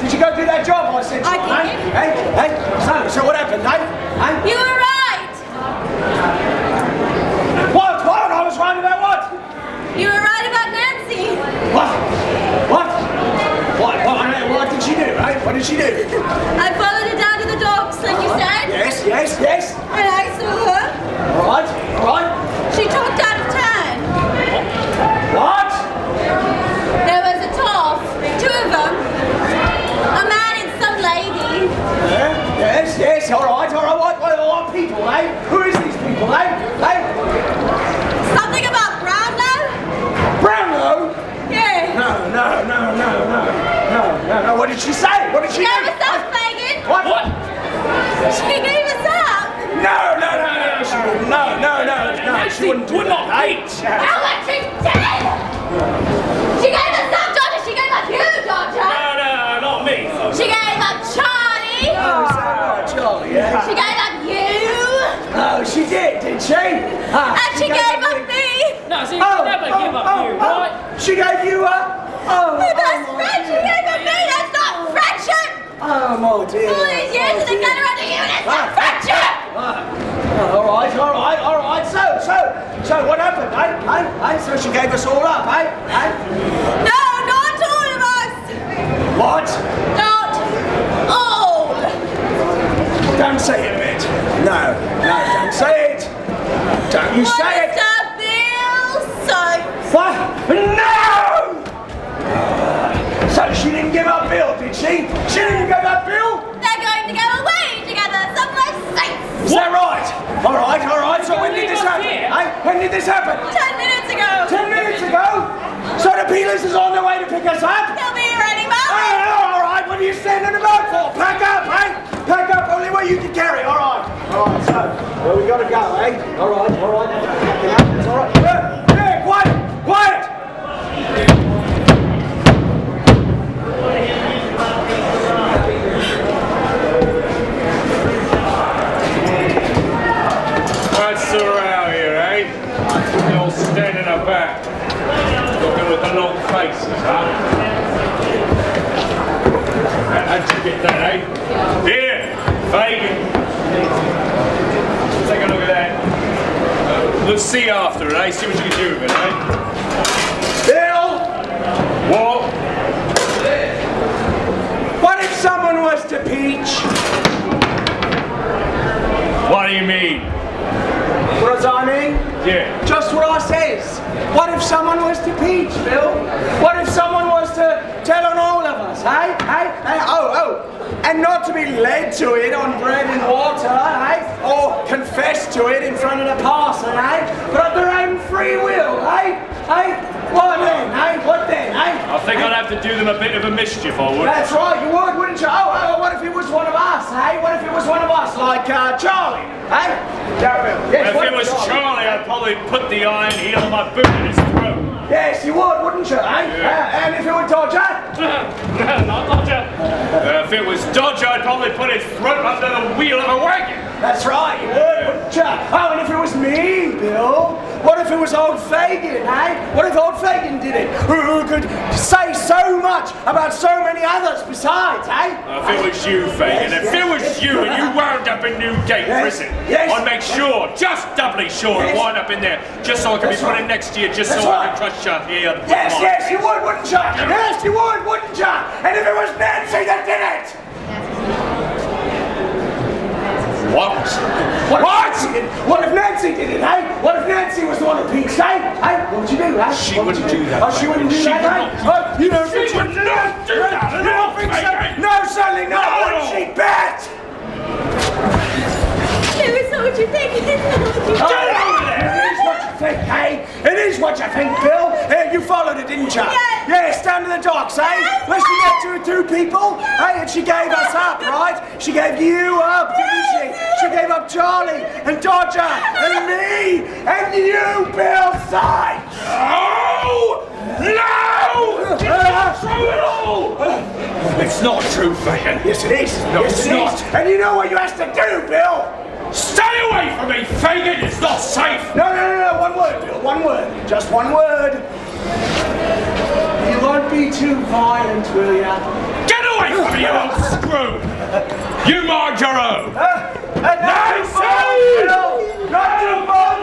Did you go do that job I sent you? I did. Hey, so what happened, eh? You were right. What? I was right about what? You were right about Nancy. What did she do, eh? What did she do? I followed her down to the docks, like you said. Yes. And I saw her. All right. She talked out of turn. What? There was a toff, two of them. A man and some lady. Yes, all right. What people, eh? Who is these people, eh? Something about Brownlow? Brownlow? Yeah. No. What did she say? What did she do? Gave us up, Fagin. What? She gave us up. No, she wouldn't. No, she wouldn't do that. Well, what she did! She gave us up, Dodger. She gave up you, Dodger. No, not me. She gave up Charlie. Oh, is that right, Charlie? Yeah. She gave up you. Oh, she did she? And she gave up me. No, see, you never give up you, right? She gave you up? My best friend, she gave up me. That's not friendship. Oh, my dear. All these years and again around you, and it's not friendship. All right. So what happened, eh? So she gave us all up, eh? No, not all of us. What? Not all. Don't say it, Bit. No, don't say it. Don't you say it. Mr. Bill Sikes. What? No! So she didn't give up Bill, did she? She didn't give up Bill? They're going to go away together, somewhere safe. Is that right? All right. So when did this happen? When did this happen? 10 minutes ago. 10 minutes ago? So the Peelers is on their way to pick us up? They'll be here any moment. Oh, all right. What are you standing about for? Pack up, eh? Pack up only what you can carry. All right. So where we gotta go, eh? All right. Packing up. It's all right. Yeah, quiet. What's the row here, eh? You're all standing about, looking with the long faces, huh? How'd you get that, eh? Here, Fagin. Take a look at that. Let's see after it, eh? See what you can do with it, eh? Bill! What? What if someone was to peach? What do you mean? What does I mean? Yeah. Just what I says. What if someone was to peach, Bill? What if someone was to tell on all of us, eh? Oh, and not to be led to it on bread and water, eh? Or confess to it in front of the parson, eh? But of their own free will, eh? What then, eh? I think I'd have to do them a bit of a mischief, I would. That's right, you would, wouldn't you? Oh, what if it was one of us, eh? What if it was one of us, like Charlie, eh? Yes, If it was Charlie, I'd probably put the iron heel of my boot in his throat. Yes, you would, wouldn't you, eh? Yeah. And if it were Dodger? No, not Dodger. If it was Dodger, I'd probably put his throat under the wheel of a wagon. That's right, you would, wouldn't you? Oh, and if it was me, Bill? What if it was old Fagin, eh? What if old Fagin did it? Who could say so much about so many others besides, eh? If it was you, Fagin, Yes, if it was you and you wound up in Newgate prison, yes. I'd make sure, just doubly sure, to Yes. wind up in there, just so I could be That's put right. in next to you, just That's so I right. could trust you here. Yes, you would, wouldn't you? Yes, you would, wouldn't you? And if it was Nancy that did it? What? What if Nancy did it, eh? What if Nancy was the one who peached, eh? What would you do, eh? She wouldn't do that. Oh, she wouldn't do She that, would eh? not. Oh, you don't think She would not do that. You don't think so? Fagin. No, certainly not. No. Wouldn't she bet? It was so what you think. It is not what you Oh, think. it is what you think, eh? It is what you think, Bill. You followed it, didn't you? Yes. Yes, down to the docks, eh? Listen to two people, eh? And she gave us up, right? She gave you up, didn't she? She gave up Charlie and Dodger and me and you, Bill Sikes. Oh! No! It's not true at all! It's not true, Fagin. Yes, it is. No, yes, it's it not. is. And you know what you have to do, Bill? Stay away from me, Fagin! It's not safe! No. One word, Bill. One word. Just one word. You won't be too violent, will ya? Get away from me, you old screw! You mind your own!